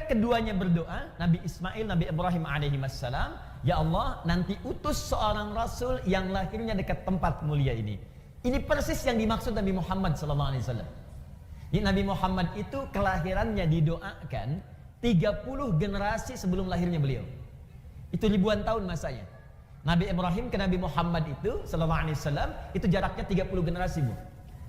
Keduanya berdoa, Nabi Ismail, Nabi Ibrahim alaihi wassalam, ya Allah, nanti utus seorang rasul yang lahirnya dekat tempat mulia ini. Ini persis yang dimaksud Nabi Muhammad sallallahu alaihi wasallam. Ini Nabi Muhammad itu kelahirannya didoakan 30 generasi sebelum lahirnya beliau. Itu ribuan tahun masanya. Nabi Ibrahim ke Nabi Muhammad itu sallallahu alaihi wasallam itu jaraknya 30 generasi, Bu.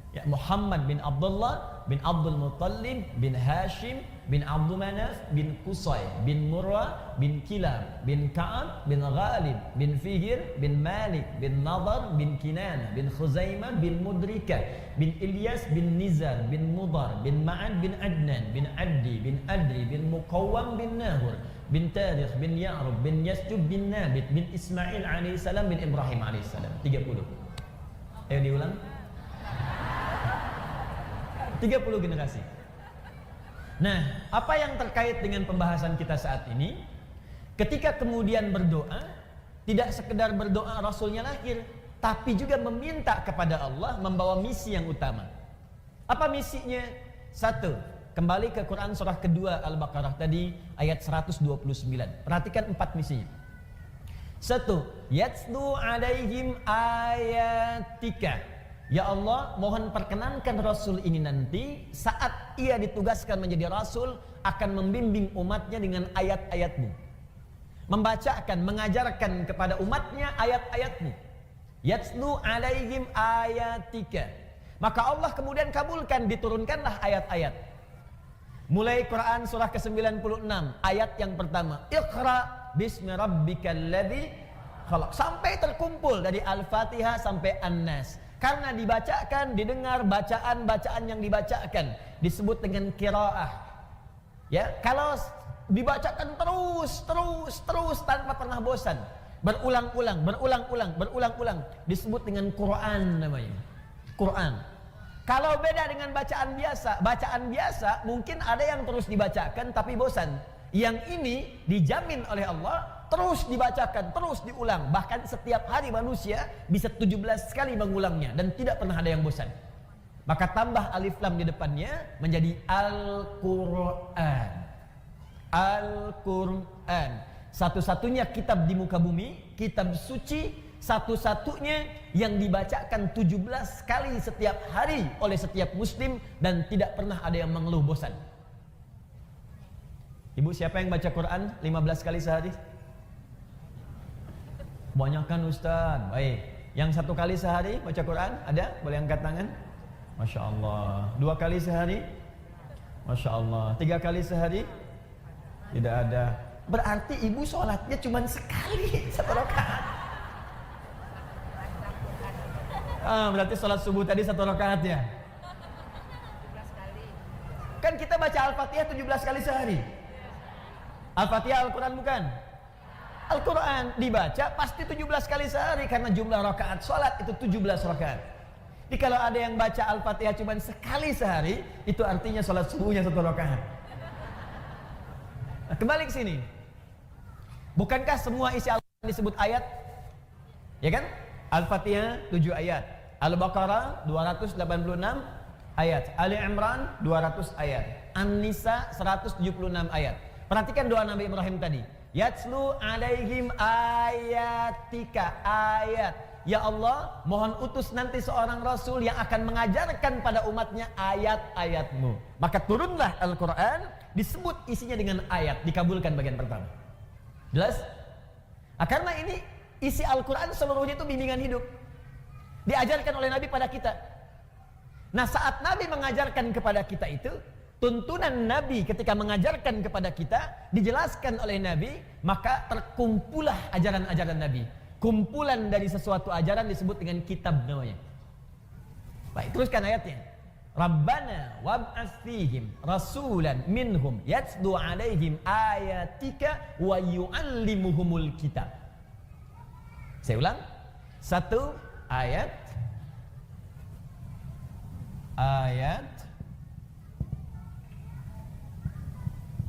Ya, Muhammad bin Abdullah bin Abdul Muttalib bin Hashim bin Abdul Manaf bin Qusay bin Murrah bin Kilab bin Ka'ab bin Ghalib bin Fihr bin Malik bin Nadar bin Kinana bin Khuzaimah bin Mudrika bin Ilyas bin Nizar bin Mudar bin Ma'ad bin Adnan bin Addi bin Adri bin Muqawwam bin Nahur bin Tarikh bin Ya'rub bin Yasjub bin Nabit bin Ismail alaihissalam bin Ibrahim alaihissalam. 30. Ayo diulang. 30 generasi. Nah, apa yang terkait dengan pembahasan kita saat ini? Ketika kemudian berdoa, tidak sekedar berdoa Rasulnya lahir, tapi juga meminta kepada Allah membawa misi yang utama. Apa misinya? Satu, kembali ke Quran surah kedua Al-Baqarah tadi ayat 129. Perhatikan 4 misinya. Satu, yatslu alaihim ayatika. Ya Allah, mohon perkenankan Rasul ini nanti saat ia ditugaskan menjadi Rasul akan membimbing umatnya dengan ayat-ayatmu, membacakan, mengajarkan kepada umatnya ayat-ayatmu. Yatslu alaihim ayatika. Maka Allah kemudian kabulkan, diturunkanlah ayat-ayat. Mulai Quran surah ke-96 ayat yang pertama, Iqra bismi rabbikal ladzi khalaq, sampai terkumpul dari Al-Fatihah sampai An-Nas. Karena dibacakan, didengar bacaan-bacaan yang dibacakan disebut dengan qiraah. Ya, kalau dibacakan terus tanpa pernah bosan, berulang-ulang disebut dengan Quran namanya. Quran. Kalau beda dengan bacaan biasa mungkin ada yang terus dibacakan tapi bosan. Yang ini dijamin oleh Allah terus dibacakan, terus diulang. Bahkan setiap hari manusia bisa 17 kali mengulangnya dan tidak pernah ada yang bosan. Maka tambah alif lam di depannya menjadi Al-Quran. Al-Quran, satu-satunya kitab di muka bumi, kitab suci, satu-satunya yang dibacakan 17 kali setiap hari oleh setiap muslim dan tidak pernah ada yang mengeluh bosan. Ibu, siapa yang baca Quran 15 kali sehari? Banyakan Ustaz. Baik. Yang 1 kali sehari baca Quran? Ada? Boleh angkat tangan? Masya Allah. 2 kali sehari? Masya Allah. 3 kali sehari? Tidak ada. Berarti ibu sholatnya cuma sekali, 1 rakaat. Berarti sholat subuh tadi 1 rakaat ya? 17 kali. Kan kita baca Al-Fatihah 17 kali sehari. Al-Fatihah Al-Quran bukan? Al-Quran dibaca pasti 17 kali sehari karena jumlah rakaat sholat itu 17 rakaat. Jadi kalau ada yang baca Al-Fatihah cuma sekali sehari, itu artinya sholat subuhnya 1 rakaat. Nah, kembali ke sini. Bukankah semua isi Al-Quran disebut ayat? Ya kan? Al-Fatihah 7 ayat, Al-Baqarah 286 ayat, Ali Imran 200 ayat, An-Nisa 176 ayat. Perhatikan doa Nabi Ibrahim tadi. Yatslu alaihim ayatika, ayat. Ya Allah, mohon utus nanti seorang Rasul yang akan mengajarkan pada umatnya ayat-ayatmu. Maka turunlah Al-Quran, disebut isinya dengan ayat, dikabulkan bagian pertama. Jelas? Karena ini isi Al-Quran seluruhnya itu bimbingan hidup, diajarkan oleh Nabi pada kita. Nah, saat Nabi mengajarkan kepada kita itu, tuntunan Nabi ketika mengajarkan kepada kita dijelaskan oleh Nabi, maka terkumpullah ajaran-ajaran Nabi. Kumpulan dari sesuatu ajaran disebut dengan kitab namanya. Baik, teruskan ayatnya. Rabbana wab'ats fihim rasulan minhum yatslu alaihim ayatika wa yu'allimuhumul kitab. Saya ulang. 1 ayat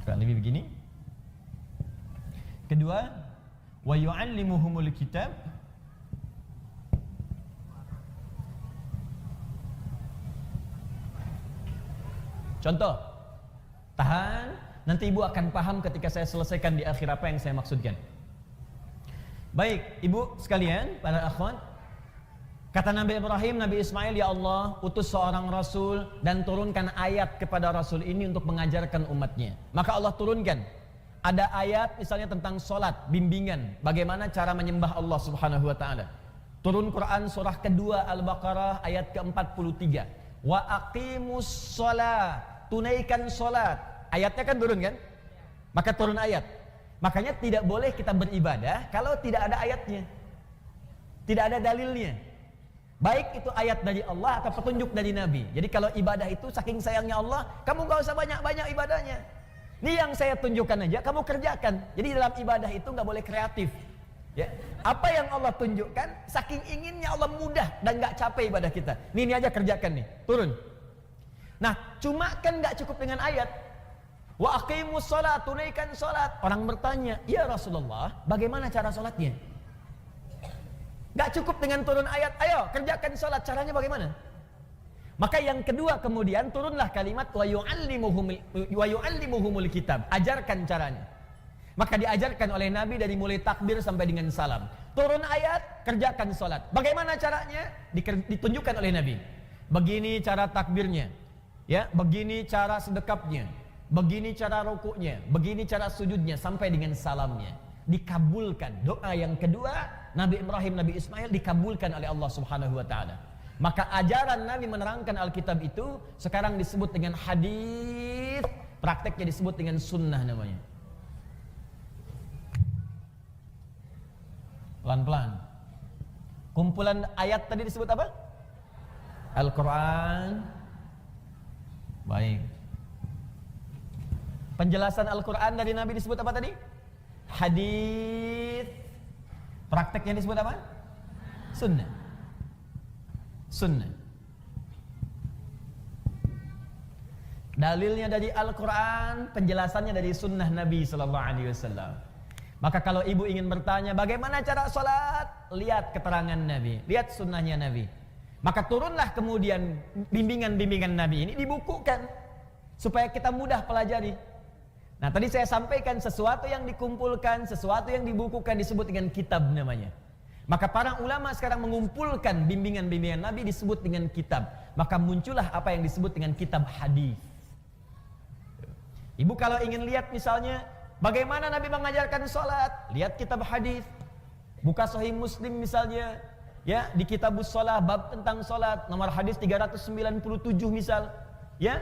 lebih begini. Kedua, wa yu'allimuhumul kitab. Contoh, tahan. Nanti ibu akan paham ketika saya selesaikan di akhir apa yang saya maksudkan. Baik, ibu sekalian, para akhwat, kata Nabi Ibrahim, Nabi Ismail, ya Allah, utus seorang Rasul dan turunkan ayat kepada Rasul ini untuk mengajarkan umatnya. Maka Allah turunkan. Ada ayat misalnya tentang solat, bimbingan, bagaimana cara menyembah Allah subhanahu wa ta'ala. Turun Quran surah kedua Al-Baqarah ayat ke-43. Wa aqimus sholat, tunaikan solat. Ayatnya kan turun kan? Maka turun ayat. Makanya tidak boleh kita beribadah kalau tidak ada ayatnya. Tidak ada dalilnya. Baik itu ayat dari Allah atau petunjuk dari Nabi. Jadi kalau ibadah itu saking sayangnya Allah, kamu gak usah banyak-banyak ibadahnya. Ini yang saya tunjukkan aja, kamu kerjakan. Jadi dalam ibadah itu gak boleh kreatif. Ya. Apa yang Allah tunjukkan, saking inginnya Allah mudah dan gak capek ibadah kita. Ini aja kerjakan nih, turun. Nah, cuma kan gak cukup dengan ayat. Wa aqimus sholat, tunaikan sholat. Orang bertanya, ya Rasulullah, bagaimana cara sholatnya? Gak cukup dengan turun ayat, ayo kerjakan sholat, caranya bagaimana? Maka yang kedua kemudian turunlah kalimat wa yu'allimuhumul kitab, ajarkan caranya. Maka diajarkan oleh Nabi dari mulai takbir sampai dengan salam. Turun ayat, kerjakan sholat. Bagaimana caranya? Ditunjukkan oleh Nabi. Begini cara takbirnya, ya, begini cara sedekapnya, begini cara rukuknya, begini cara sujudnya sampai dengan salamnya. Dikabulkan. Doa yang kedua Nabi Ibrahim, Nabi Ismail dikabulkan oleh Allah subhanahu wa ta'ala. Maka ajaran Nabi menerangkan Alkitab itu sekarang disebut dengan hadis, prakteknya disebut dengan sunnah namanya. Pelan-pelan. Kumpulan ayat tadi disebut apa? Al-Quran. Baik. Penjelasan Al-Quran dari Nabi disebut apa tadi? Hadis. Prakteknya disebut apa? Sunnah. Sunnah. Dalilnya dari Al-Quran, penjelasannya dari sunnah Nabi SAW. Maka kalau ibu ingin bertanya bagaimana cara sholat, lihat keterangan Nabi, lihat sunnahnya Nabi. Maka turunlah kemudian bimbingan-bimbingan Nabi ini dibukukan supaya kita mudah pelajari. Nah tadi saya sampaikan sesuatu yang dikumpulkan, sesuatu yang dibukukan disebut dengan kitab namanya. Maka para ulama sekarang mengumpulkan bimbingan-bimbingan Nabi disebut dengan kitab. Maka muncullah apa yang disebut dengan kitab hadis. Ibu kalau ingin lihat misalnya bagaimana Nabi mengajarkan sholat, lihat kitab hadis. Buka Sahih Muslim misalnya, ya, di Kitabus Shalah bab tentang sholat, nomor hadis 397 misal, ya.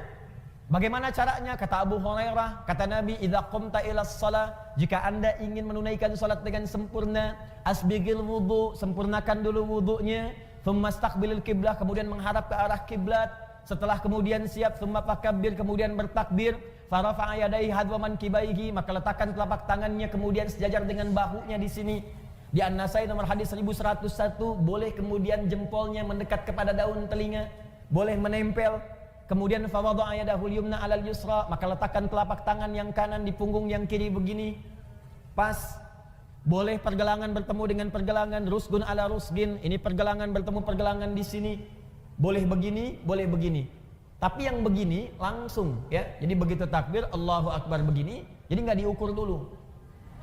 Bagaimana caranya? Kata Abu Hurairah, kata Nabi, idza qumta ilas shalah, jika Anda ingin menunaikan salat dengan sempurna, asbigil wudu, sempurnakan dulu wudunya, thumma istaqbilil qiblah, kemudian menghadap ke arah kiblat, setelah kemudian siap, thumma fakabbir, kemudian bertakbir, farafa'a yadayhi hadwa mankibaihi, maka letakkan telapak tangannya kemudian sejajar dengan bahunya di sini. Di An-Nasai nomor hadis 1101, boleh kemudian jempolnya mendekat kepada daun telinga, boleh menempel. Kemudian fawadha'a yadahul yumna 'alal yusra, maka letakkan telapak tangan yang kanan di punggung yang kiri begini. Pas. Boleh pergelangan bertemu dengan pergelangan, rusgun ala rusgin, ini pergelangan bertemu pergelangan di sini. Boleh begini, boleh begini. Tapi yang begini langsung, ya. Jadi begitu takbir Allahu Akbar begini, jadi nggak diukur dulu.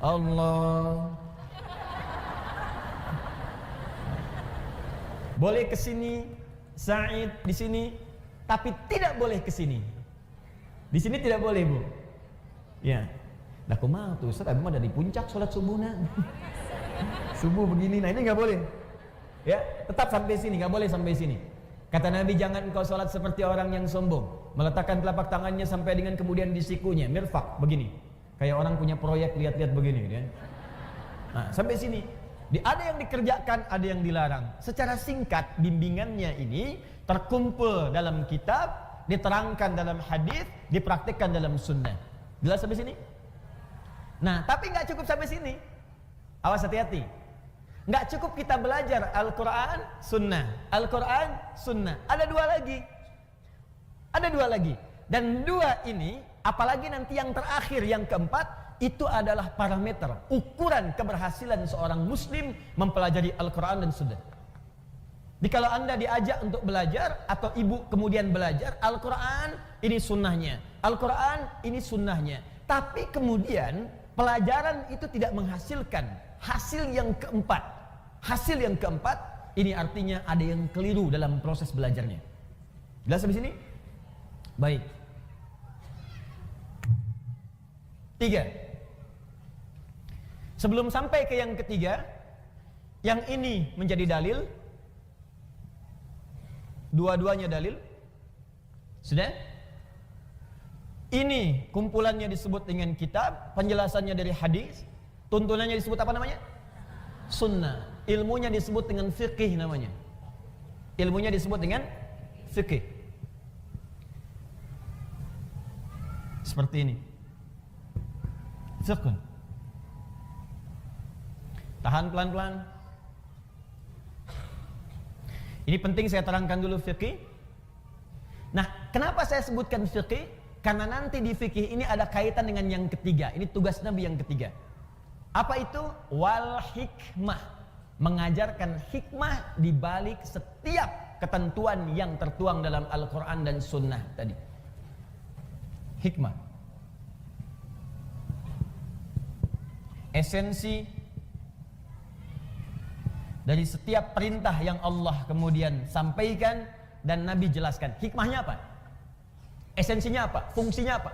Allah. Boleh ke sini, Sa'id di sini. Tapi tidak boleh ke sini. Di sini tidak boleh, Bu. Ya. Dah kumaha tuh, Ustaz, abis mah dari puncak salat subuhna. Subuh begini, nah ini enggak boleh. Ya, tetap sampai sini, enggak boleh sampai sini. Kata Nabi, jangan engkau salat seperti orang yang sombong, meletakkan telapak tangannya sampai dengan kemudian di sikunya, mirfaq begini. Kayak orang punya proyek lihat-lihat begini, ya. Nah, sampai sini. Ada yang dikerjakan, ada yang dilarang. Secara singkat, bimbingannya ini terkumpul dalam kitab, diterangkan dalam hadis, dipraktikkan dalam sunnah. Jelas sampai sini? Nah, tapi nggak cukup sampai sini. Awas, hati-hati. Nggak cukup kita belajar Al-Quran, sunnah. Al-Quran, sunnah. Ada dua lagi. Ada dua lagi. Dan dua ini, apalagi nanti yang terakhir, yang keempat, itu adalah parameter, ukuran keberhasilan seorang muslim mempelajari Al-Quran dan sunnah. Jadi kalau Anda diajak untuk belajar, atau ibu kemudian belajar, Al-Quran ini sunnahnya, Al-Quran ini sunnahnya. Tapi kemudian pelajaran itu tidak menghasilkan hasil yang keempat. Hasil yang keempat ini artinya ada yang keliru dalam proses belajarnya. Jelas sampai sini? Baik. 3. Sebelum sampai ke yang ketiga, yang ini menjadi dalil, dua-duanya dalil. Sudah? Ini kumpulannya disebut dengan kitab, penjelasannya dari hadis, tuntunannya disebut apa namanya? Sunnah. Ilmunya disebut dengan fiqih namanya. Ilmunya disebut dengan fiqih. Seperti ini. Fiqh. Tahan pelan-pelan. Ini penting saya terangkan dulu fiqih. Nah, kenapa saya sebutkan fiqih? Karena nanti di fikih ini ada kaitan dengan yang ketiga. Ini tugas Nabi yang ketiga. Apa itu? Wal hikmah. Mengajarkan hikmah di balik setiap ketentuan yang tertuang dalam Al-Quran dan Sunnah tadi. Hikmah. Esensi dari setiap perintah yang Allah kemudian sampaikan dan Nabi jelaskan. Hikmahnya apa? Esensinya apa? Fungsinya apa?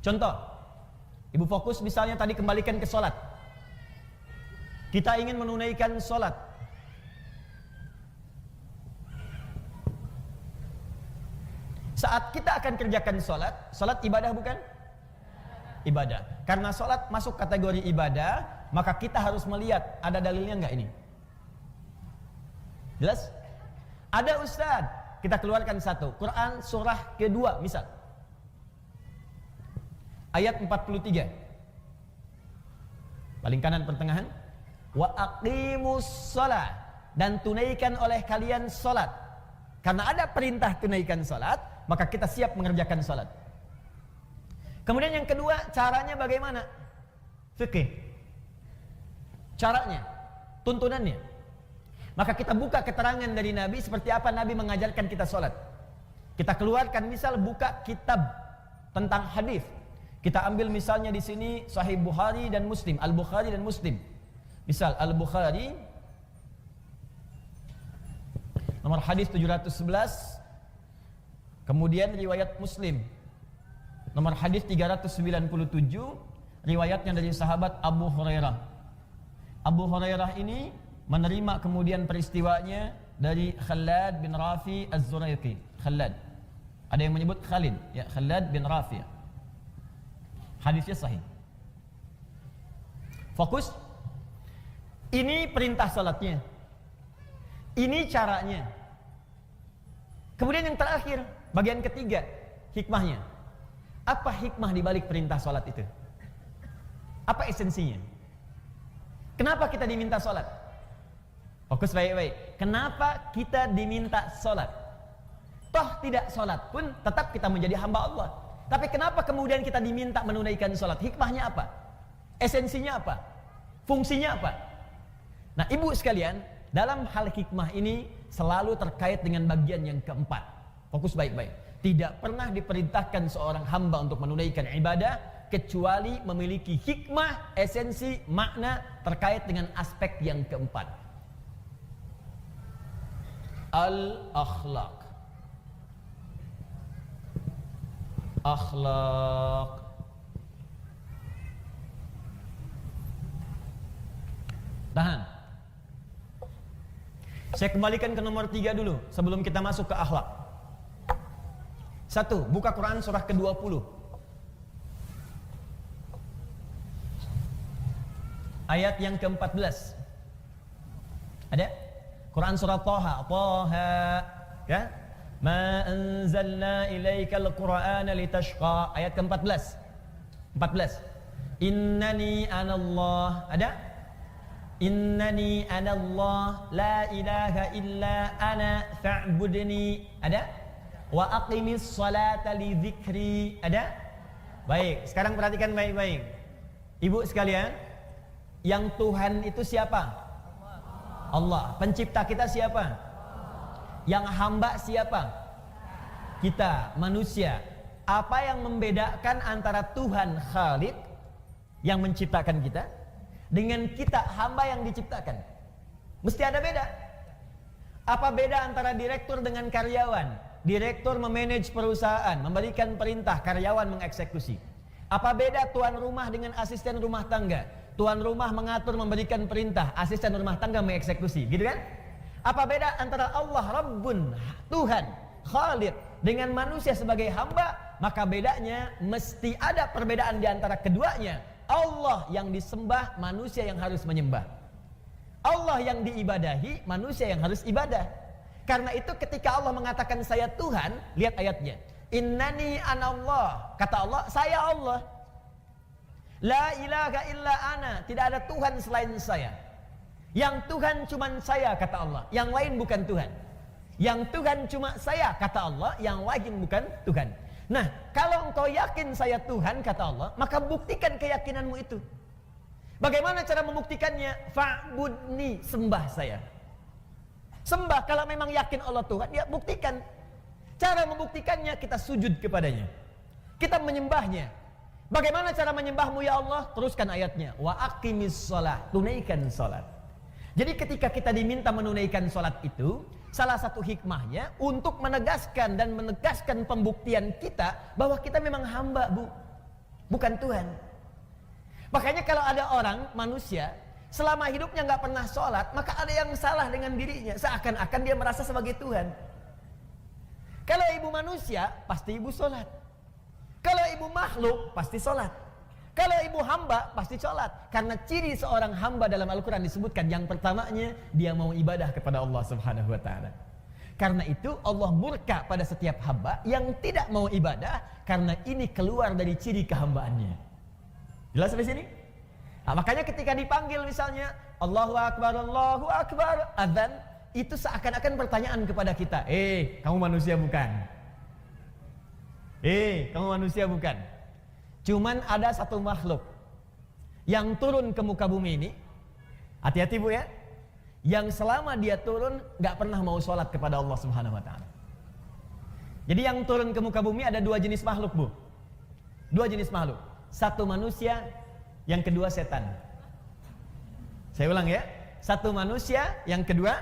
Contoh, ibu fokus misalnya tadi kembalikan ke sholat. Kita ingin menunaikan sholat. Saat kita akan kerjakan sholat, sholat ibadah bukan? Ibadah. Karena sholat masuk kategori ibadah, maka kita harus melihat ada dalilnya enggak ini. Jelas? Ada ustaz, kita keluarkan satu. Quran surah kedua misal. Ayat 43. Paling kanan pertengahan. Wa aqimus shalah, dan tunaikan oleh kalian salat. Karena ada perintah tunaikan salat, maka kita siap mengerjakan salat. Kemudian yang kedua, caranya bagaimana? Fikih. Caranya, tuntunannya. Maka kita buka keterangan dari Nabi seperti apa Nabi mengajarkan kita salat. Kita keluarkan misal buka kitab tentang hadis. Kita ambil misalnya di sini Sahih Bukhari dan Muslim, Al-Bukhari dan Muslim. Misal Al-Bukhari nomor hadis 711, kemudian riwayat Muslim nomor hadis 397, riwayatnya dari sahabat Abu Hurairah. Abu Hurairah ini menerima kemudian peristiwanya dari Khalad bin Rafi Az-Zuraiqi. Khalad. Ada yang menyebut Khalid, ya, Khalad bin Rafi. Hadisnya sahih. Fokus. Ini perintah salatnya. Ini caranya. Kemudian yang terakhir, bagian ketiga, hikmahnya. Apa hikmah di balik perintah salat itu? Apa esensinya? Kenapa kita diminta salat? Fokus baik-baik. Kenapa kita diminta salat? Toh tidak salat pun tetap kita menjadi hamba Allah. Tapi kenapa kemudian kita diminta menunaikan salat? Hikmahnya apa? Esensinya apa? Fungsinya apa? Nah, ibu sekalian, dalam hal hikmah ini selalu terkait dengan bagian yang keempat. Fokus baik-baik. Tidak pernah diperintahkan seorang hamba untuk menunaikan ibadah kecuali memiliki hikmah, esensi, makna terkait dengan aspek yang keempat. Al-akhlaq. Akhlaq. Tahan. Saya kembalikan ke nomor 3 dulu sebelum kita masuk ke akhlak. 1. Buka Quran surah ke-20. Ayat yang ke-14. Ada? Quran surah Taha. Taha. Ya? Ma anzalna ilaikal Qur'ana litashqa. Ayat ke-14. 14. Innani anallah. Ada? Innani anallah la ilaha illa ana fa'budni. Ada? Wa aqimis salata li dzikri. Ada? Baik, sekarang perhatikan baik-baik. Ibu sekalian, yang Tuhan itu siapa? Allah. Pencipta kita siapa? Yang hamba siapa? Kita, manusia. Apa yang membedakan antara Tuhan Khalik yang menciptakan kita dengan kita hamba yang diciptakan? Mesti ada beda. Apa beda antara direktur dengan karyawan? Direktur memanage perusahaan, memberikan perintah, karyawan mengeksekusi. Apa beda tuan rumah dengan asisten rumah tangga? Tuan rumah mengatur, memberikan perintah, asisten rumah tangga mengeksekusi, gitu kan? Apa beda antara Allah Rabbun, Tuhan, Khalid, dengan manusia sebagai hamba? Maka bedanya mesti ada perbedaan di antara keduanya. Allah yang disembah, manusia yang harus menyembah. Allah yang diibadahi, manusia yang harus ibadah. Karena itu ketika Allah mengatakan saya Tuhan, lihat ayatnya. Innani anallah, kata Allah, saya Allah. La ilaha illa ana, tidak ada Tuhan selain saya. Yang Tuhan cuma saya, kata Allah. Yang lain bukan Tuhan. Yang Tuhan cuma saya, kata Allah. Yang lain bukan Tuhan. Nah, kalau engkau yakin saya Tuhan, kata Allah, maka buktikan keyakinanmu itu. Bagaimana cara membuktikannya? Fa'budni, sembah saya. Sembah, kalau memang yakin Allah Tuhan, ya buktikan. Cara membuktikannya, kita sujud kepadanya. Kita menyembahnya. Bagaimana cara menyembahmu ya Allah? Teruskan ayatnya. Wa aqimis sholat, tunaikan sholat. Jadi ketika kita diminta menunaikan sholat itu, salah satu hikmahnya untuk menegaskan dan menegaskan pembuktian kita bahwa kita memang hamba, bukan Tuhan. Makanya kalau ada orang, manusia, selama hidupnya nggak pernah sholat, maka ada yang salah dengan dirinya. Seakan-akan dia merasa sebagai Tuhan. Kalau ibu manusia, pasti ibu sholat. Kalau ibu makhluk, pasti sholat. Kalau ibu hamba, pasti sholat. Karena ciri seorang hamba dalam Al-Quran disebutkan, yang pertamanya, dia mau ibadah kepada Allah Subhanahu wa Ta'ala. Karena itu Allah murka pada setiap hamba yang tidak mau ibadah, karena ini keluar dari ciri kehambaannya. Jelas sampai sini? Nah, makanya ketika dipanggil misalnya Allahu Akbar, adzan, itu seakan-akan pertanyaan kepada kita, kamu manusia bukan? Kamu manusia bukan? Cuman ada satu makhluk yang turun ke muka bumi ini, hati-hati bu ya, yang selama dia turun gak pernah mau sholat kepada Allah Subhanahu wa Ta'ala. Jadi yang turun ke muka bumi ada dua jenis makhluk bu. Dua jenis makhluk. Satu manusia, yang kedua setan. Saya ulang ya. Satu manusia, yang kedua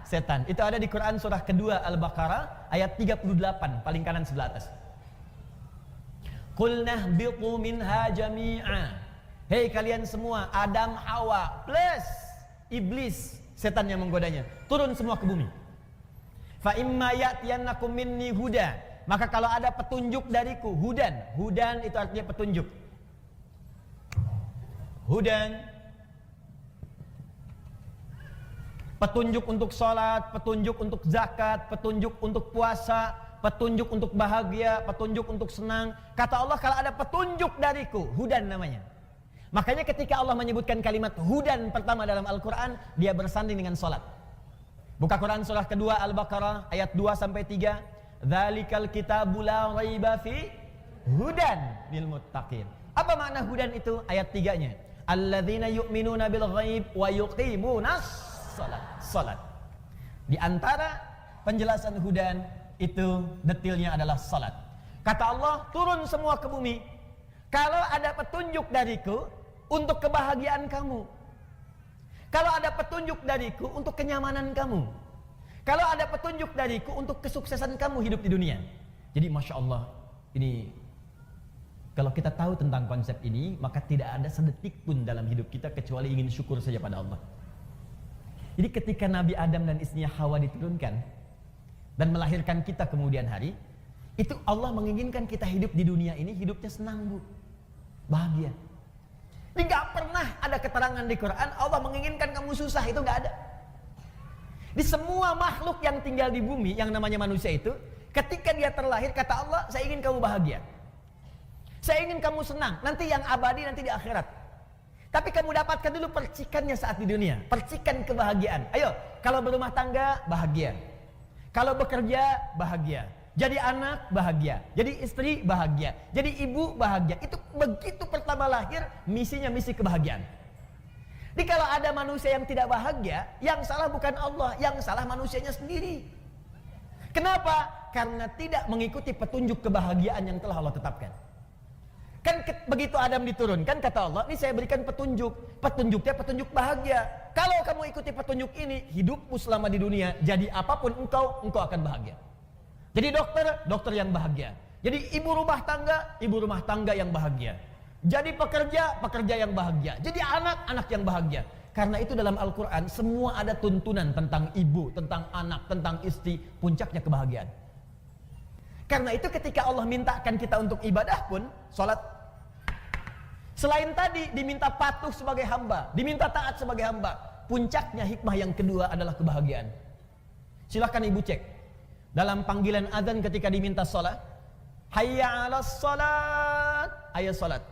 setan. Itu ada di Quran surah kedua Al-Baqarah ayat 38, paling kanan sebelah atas. Qul nahbitu minha jami'a. Hei kalian semua, Adam, Hawa plus iblis, setan yang menggodanya, turun semua ke bumi. Fa imma ya'tiyannakum minni huda, maka kalau ada petunjuk dariku, hudan itu artinya petunjuk. Hudan, petunjuk untuk sholat, petunjuk untuk zakat, petunjuk untuk puasa, petunjuk untuk bahagia, petunjuk untuk senang. Kata Allah, kalau ada petunjuk dariku, hudan namanya. Makanya ketika Allah menyebutkan kalimat hudan pertama dalam Al-Quran, dia bersanding dengan sholat. Buka Quran surah kedua Al-Baqarah ayat 2-3. Dzalikal kitabu la raiba fi hudan lil muttaqin. Apa makna hudan itu? Ayat 3-nya. Alladzina yu'minuna bil ghaib wa yuqimunas salat. Di antara penjelasan hudan itu detailnya adalah salat. Kata Allah, turun semua ke bumi. Kalau ada petunjuk dariku untuk kebahagiaan kamu. Kalau ada petunjuk dariku untuk kenyamanan kamu. Kalau ada petunjuk dariku untuk kesuksesan kamu hidup di dunia. Jadi Masya Allah, ini kalau kita tahu tentang konsep ini, maka tidak ada sedetik pun dalam hidup kita kecuali ingin syukur saja pada Allah. Jadi ketika Nabi Adam dan istrinya Hawa diturunkan dan melahirkan kita kemudian hari, itu Allah menginginkan kita hidup di dunia ini, hidupnya senang bu, bahagia. Ini gak pernah ada keterangan di Quran Allah menginginkan kamu susah, itu gak ada. Di semua makhluk yang tinggal di bumi, yang namanya manusia itu, ketika dia terlahir, kata Allah, saya ingin kamu bahagia, saya ingin kamu senang, nanti yang abadi nanti di akhirat. Tapi kamu dapatkan dulu percikannya saat di dunia, percikan kebahagiaan. Ayo, kalau berumah tangga bahagia, kalau bekerja bahagia, jadi anak bahagia, jadi istri bahagia, jadi ibu bahagia. Itu begitu pertama lahir, misinya misi kebahagiaan. Jadi kalau ada manusia yang tidak bahagia, yang salah bukan Allah, yang salah manusianya sendiri. Kenapa? Karena tidak mengikuti petunjuk kebahagiaan yang telah Allah tetapkan. Kan begitu Adam diturunkan, kata Allah, ini saya berikan petunjuk. Petunjuknya petunjuk bahagia. Kalau kamu ikuti petunjuk ini, hidupmu selama di dunia, jadi apapun engkau akan bahagia. Jadi dokter yang bahagia. Jadi ibu rumah tangga yang bahagia. Jadi pekerja yang bahagia. Jadi anak yang bahagia. Karena itu dalam Al-Quran semua ada tuntunan tentang ibu, tentang anak, tentang istri, puncaknya kebahagiaan. Karena itu ketika Allah mintakan kita untuk ibadah pun, sholat, selain tadi diminta patuh sebagai hamba, diminta taat sebagai hamba, puncaknya hikmah yang kedua adalah kebahagiaan. Silahkan ibu cek dalam panggilan azan ketika diminta sholat, hayya 'alas sholat, ayo sholat.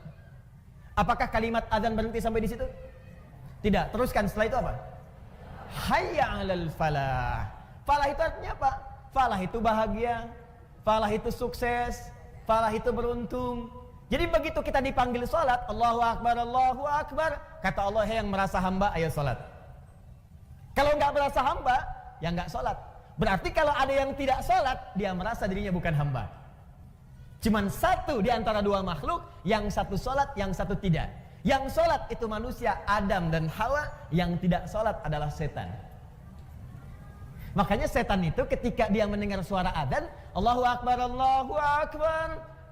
Apakah kalimat azan berhenti sampai di situ? Tidak. Teruskan setelah itu apa? Hayya 'alal falah. Falah itu artinya apa? Falah itu bahagia, falah itu sukses, falah itu beruntung. Jadi begitu kita dipanggil sholat, Allahu Akbar, kata Allah, yang merasa hamba, ayo sholat. Kalau nggak merasa hamba, ya nggak sholat. Berarti kalau ada yang tidak sholat, dia merasa dirinya bukan hamba. Cuman satu di antara dua makhluk, yang satu sholat, yang satu tidak. Yang sholat itu manusia, Adam dan Hawa. Yang tidak sholat adalah setan. Makanya setan itu ketika dia mendengar suara adzan, Allahu Akbar,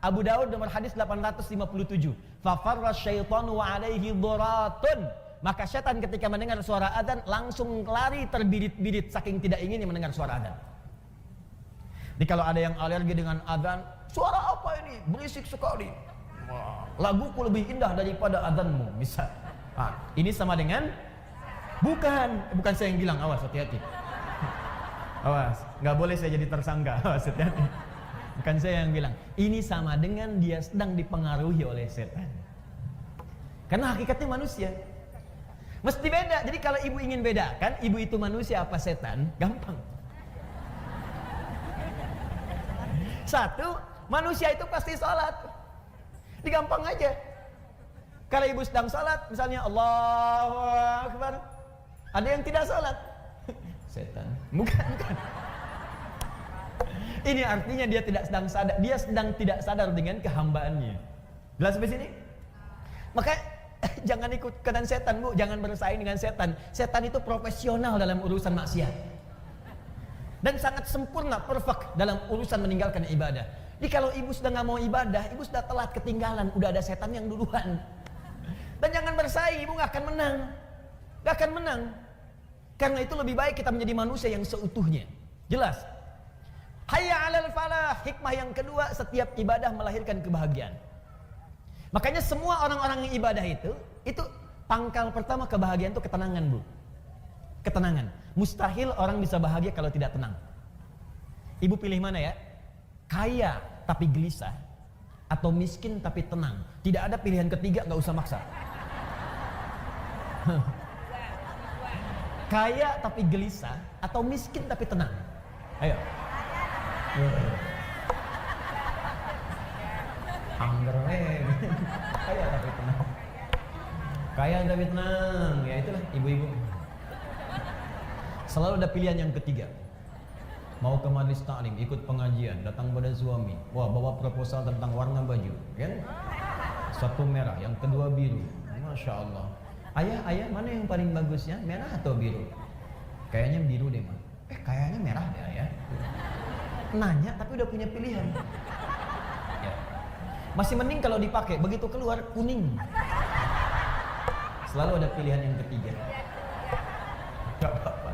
Abu Daud nomor hadis 857. Fafarra syaitanu wa alaihi dhuratun. Maka setan ketika mendengar suara adzan langsung lari terbirit-birit saking tidak inginnya mendengar suara adzan. Jadi kalau ada yang alergi dengan adzan, suara apa ini? Berisik sekali. Laguku lebih indah daripada adzanmu, misal. Ini sama dengan bukan saya yang bilang, awas hati-hati. Awas, nggak boleh saya jadi tersangka. Awas, hati-hati. Bukan saya yang bilang. Ini sama dengan dia sedang dipengaruhi oleh setan. Karena hakikatnya manusia. Mesti beda. Jadi kalau ibu ingin bedakan, ibu itu manusia apa setan, gampang. Satu, manusia itu pasti sholat. Ini gampang aja. Kalau ibu sedang sholat, misalnya Allahu Akbar, ada yang tidak sholat, setan. Bukan. Ini artinya dia sedang tidak sadar dengan kehambaannya. Jelas sampai sini? Maka jangan ikut-ikutan setan, Bu. Jangan bersaing dengan setan. Setan itu profesional dalam urusan maksiat. Dan sangat sempurna, perfect dalam urusan meninggalkan ibadah. Jadi kalau ibu sudah nggak mau ibadah, ibu sudah telat, ketinggalan, udah ada setan yang duluan. Dan jangan bersaing, ibu nggak akan menang. Nggak akan menang. Karena itu lebih baik kita menjadi manusia yang seutuhnya. Jelas? Hayya 'alal falah. Hikmah yang kedua, setiap ibadah melahirkan kebahagiaan. Makanya semua orang-orang yang ibadah itu pangkal pertama kebahagiaan itu ketenangan, Bu. Ketenangan. Mustahil orang bisa bahagia kalau tidak tenang. Ibu pilih mana ya? Kaya tapi gelisah, atau miskin tapi tenang. Tidak ada pilihan ketiga, nggak usah maksa. Kaya tapi gelisah, atau miskin tapi tenang. Ayo. Anggrek. Kaya tapi tenang. Kaya tapi tenang. Ya itulah ibu-ibu. Selalu ada pilihan yang ketiga. Mau ke majelis taklim, ikut pengajian, datang pada suami, wah bawa proposal tentang warna baju, kan? Satu merah, yang kedua biru. Masya Allah. Ayah, mana yang paling bagus ya? Merah atau biru? Kayaknya biru deh, Ma. Kayaknya merah deh, Ayah. Nanya tapi udah punya pilihan. Ya. Masih mending kalau dipakai, begitu keluar kuning. Selalu ada pilihan yang ketiga. Gak apa-apa.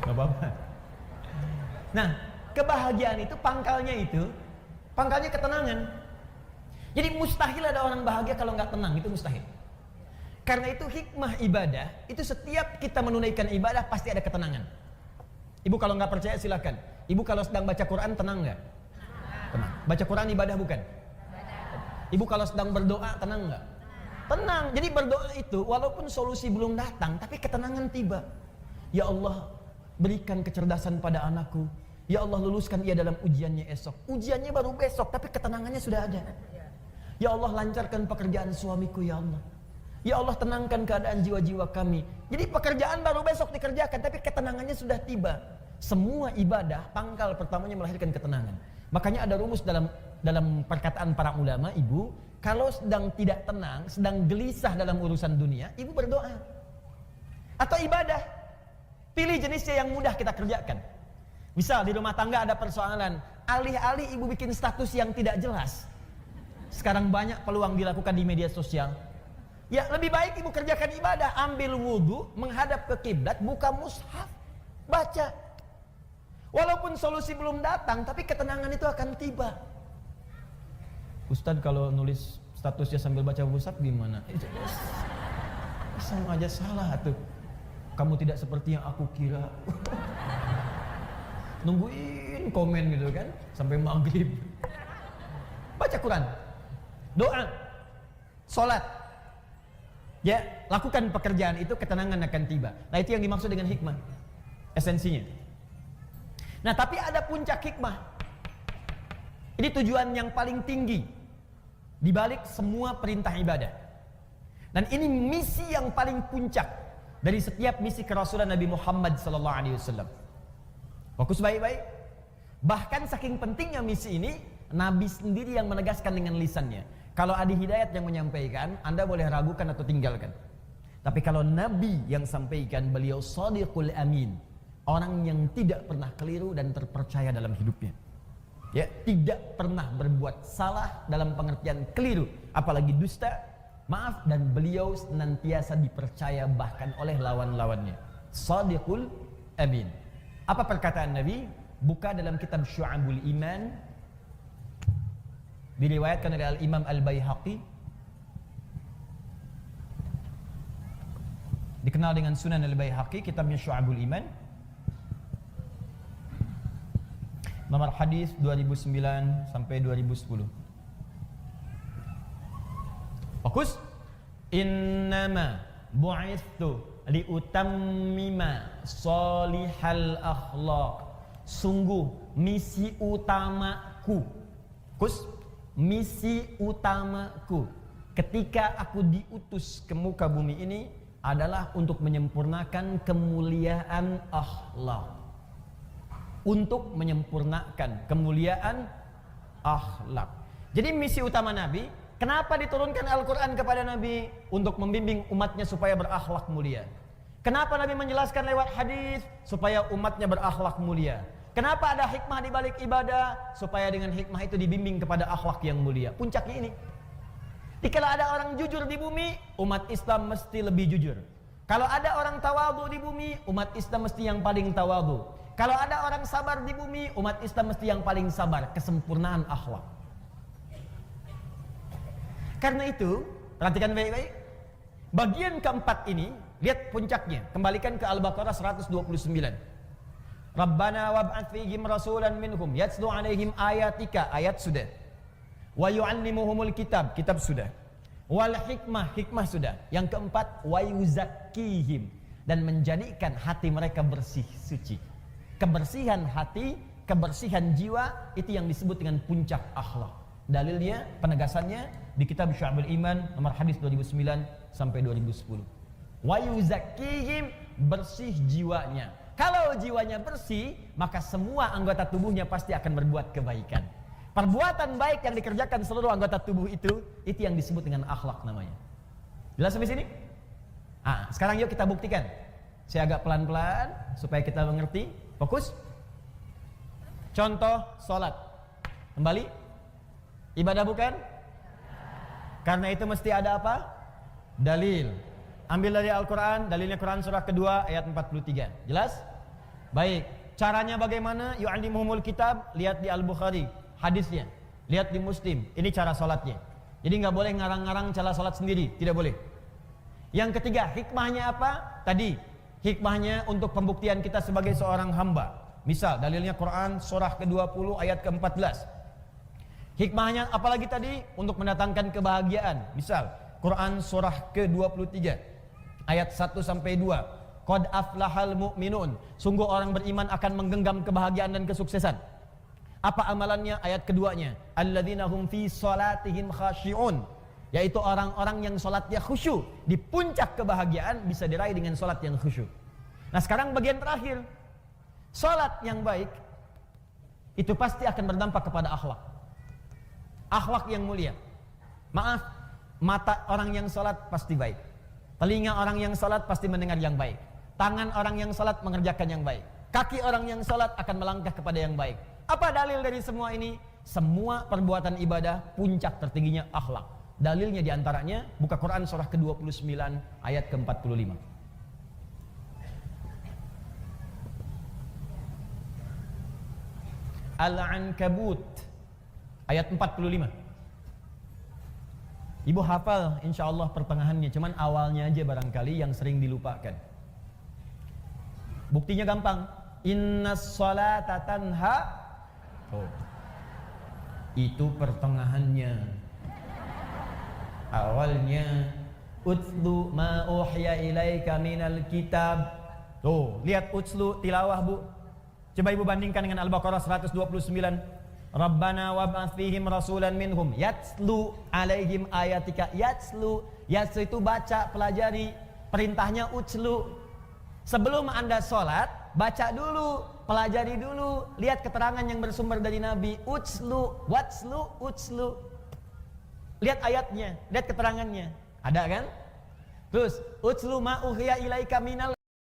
Gak apa-apa. Nah, kebahagiaan itu pangkalnya ketenangan. Jadi mustahil ada orang bahagia kalau nggak tenang, itu mustahil. Karena itu hikmah ibadah, itu setiap kita menunaikan ibadah pasti ada ketenangan. Ibu kalau nggak percaya silakan. Ibu kalau sedang baca Quran tenang nggak? Tenang. Baca Quran ibadah bukan? Ibu kalau sedang berdoa tenang nggak? Tenang. Jadi berdoa itu walaupun solusi belum datang, tapi ketenangan tiba. Ya Allah, berikan kecerdasan pada anakku. Ya Allah, luluskan ia dalam ujiannya esok. Ujiannya baru besok, tapi ketenangannya sudah ada. Ya Allah, lancarkan pekerjaan suamiku, ya Allah. Ya Allah, tenangkan keadaan jiwa-jiwa kami. Jadi pekerjaan baru besok dikerjakan, tapi ketenangannya sudah tiba. semua ibadah pangkal pertamanya melahirkan ketenangan. Makanya ada rumus dalam perkataan para ulama, ibu, kalau sedang tidak tenang, sedang gelisah dalam urusan dunia, ibu berdoa. Atau ibadah. Pilih jenisnya yang mudah kita kerjakan. Misal di rumah tangga ada persoalan, alih-alih ibu bikin status yang tidak jelas. Sekarang banyak peluang dilakukan di media sosial. Ya, lebih baik ibu kerjakan ibadah, ambil wudhu, menghadap ke kiblat, buka mushaf, baca. Walaupun solusi belum datang, tapi ketenangan itu akan tiba. Ustadz kalau nulis statusnya sambil baca mushaf gimana? Sama aja salah tuh. Kamu tidak seperti yang aku kira. Nungguin komen gitu kan sampai maghrib. Baca Quran, doa, sholat. Ya, lakukan pekerjaan itu, ketenangan akan tiba. Nah, itu yang dimaksud dengan hikmah, esensinya. Nah, tapi ada puncak hikmah. Ini tujuan yang paling tinggi di balik semua perintah ibadah. Dan ini misi yang paling puncak dari setiap misi kerasulan Nabi Muhammad SAW. Fokus baik-baik. Bahkan saking pentingnya misi ini, Nabi sendiri yang menegaskan dengan lisannya. Kalau Adi Hidayat yang menyampaikan, Anda boleh ragukan atau tinggalkan. Tapi kalau Nabi yang sampaikan, beliau Shadiqul Amin, orang yang tidak pernah keliru dan terpercaya dalam hidupnya. Ya, tidak pernah berbuat salah dalam pengertian keliru, apalagi dusta. Maaf, dan beliau senantiasa dipercaya bahkan oleh lawan-lawannya. Shadiqul Amin. Apa perkataan Nabi? Buka dalam kitab Syu'abul Iman, diriwayatkan dari Al-Imam Al-Baihaqi, dikenal dengan Sunan Al-Baihaqi, kitabnya Syu'abul Iman, nomor hadis 2009 sampai 2010. Fokus. Innama bu'ithu liutammima salihal akhlaq. Sungguh misi utamaku. Fokus. Misi utamaku ketika aku diutus ke muka bumi ini adalah untuk menyempurnakan kemuliaan akhlak. Untuk menyempurnakan kemuliaan akhlak. Jadi misi utama Nabi, kenapa diturunkan Al-Quran kepada Nabi? Untuk membimbing umatnya supaya berakhlak mulia. Kenapa Nabi menjelaskan lewat hadis? Supaya umatnya berakhlak mulia. Kenapa ada hikmah di balik ibadah? Supaya dengan hikmah itu dibimbing kepada akhlak yang mulia. Puncaknya ini. Jika ada orang jujur di bumi, umat Islam mesti lebih jujur. Kalau ada orang tawadhu di bumi, umat Islam mesti yang paling tawadhu. Kalau ada orang sabar di bumi, umat Islam mesti yang paling sabar. Kesempurnaan akhlak. Karena itu, perhatikan baik-baik. Bagian keempat ini, lihat puncaknya. Kembalikan ke Al-Baqarah 129. Rabbana wab'ats fihim rasulan minhum yatslu 'alaihim ayatika, ayat sudah. Wa yu'allimuhumul kitab, kitab sudah. Wal hikmah, hikmah sudah. Yang keempat, wa yuzakkihim, dan menjadikan hati mereka bersih suci. Kebersihan hati, kebersihan jiwa, itu yang disebut dengan puncak akhlak. Dalilnya, penegasannya di kitab Syu'abul Iman nomor hadis 2009 sampai 2010. Wa yuzakkihim, bersih jiwanya. Kalau jiwanya bersih, maka semua anggota tubuhnya pasti akan berbuat kebaikan. Perbuatan baik yang dikerjakan seluruh anggota tubuh itu yang disebut dengan akhlak namanya. Jelas sampai sini? Sekarang yuk kita buktikan. Saya agak pelan-pelan supaya kita mengerti. Fokus. Contoh sholat. Kembali. Ibadah bukan? Karena itu mesti ada apa? Dalil. Ambil dari Al-Quran, dalilnya Quran surah kedua ayat 43. Jelas? Baik. Caranya bagaimana? Yu'allimuhumul kitab, lihat di Al-Bukhari hadisnya. Lihat di Muslim, ini cara salatnya. Jadi nggak boleh ngarang-ngarang cara salat sendiri, tidak boleh. Yang ketiga, hikmahnya apa? Tadi, hikmahnya untuk pembuktian kita sebagai seorang hamba. Misal, dalilnya Quran surah ke-20 ayat ke-14. Hikmahnya apalagi tadi? Untuk mendatangkan kebahagiaan. Misal, Quran surah ke-23 ayat 1 sampai 2. Qad aflahal mu'minun. Sungguh orang beriman akan menggenggam kebahagiaan dan kesuksesan. Apa amalannya? Ayat keduanya, alladzina hum fi salatihim khashi'un, yaitu orang-orang yang salatnya khusyuk. Di puncak kebahagiaan bisa diraih dengan salat yang khusyuk. Nah, sekarang bagian terakhir. Salat yang baik itu pasti akan berdampak kepada akhlak. Akhlak yang mulia. Maaf, mata orang yang salat pasti baik. Telinga orang yang salat pasti mendengar yang baik. Tangan orang yang salat mengerjakan yang baik. Kaki orang yang salat akan melangkah kepada yang baik. Apa dalil dari semua ini? Semua perbuatan ibadah puncak tertingginya akhlak. Dalilnya diantaranya buka Quran surah ke-29 ayat ke-45. Al-Ankabut ayat 45. Ibu hafal insyaallah pertengahannya, cuman awalnya aja barangkali yang sering dilupakan. Buktinya gampang. Innas salata tanha. Oh. Itu pertengahannya. Awalnya utlu ma uhya ilaika minal kitab. Tuh, lihat utslu tilawah, Bu. Coba Ibu bandingkan dengan Al-Baqarah 129. Rabbana wab'ats fihim rasulan minhum yatslu alaihim ayatika. Yatslu itu baca, pelajari. Perintahnya utslu. Sebelum Anda sholat, baca dulu, pelajari dulu, lihat keterangan yang bersumber dari Nabi. Utslu, watslu, utslu. Lihat ayatnya, lihat keterangannya. Ada kan? Terus, utslu ma uhya ilaika minal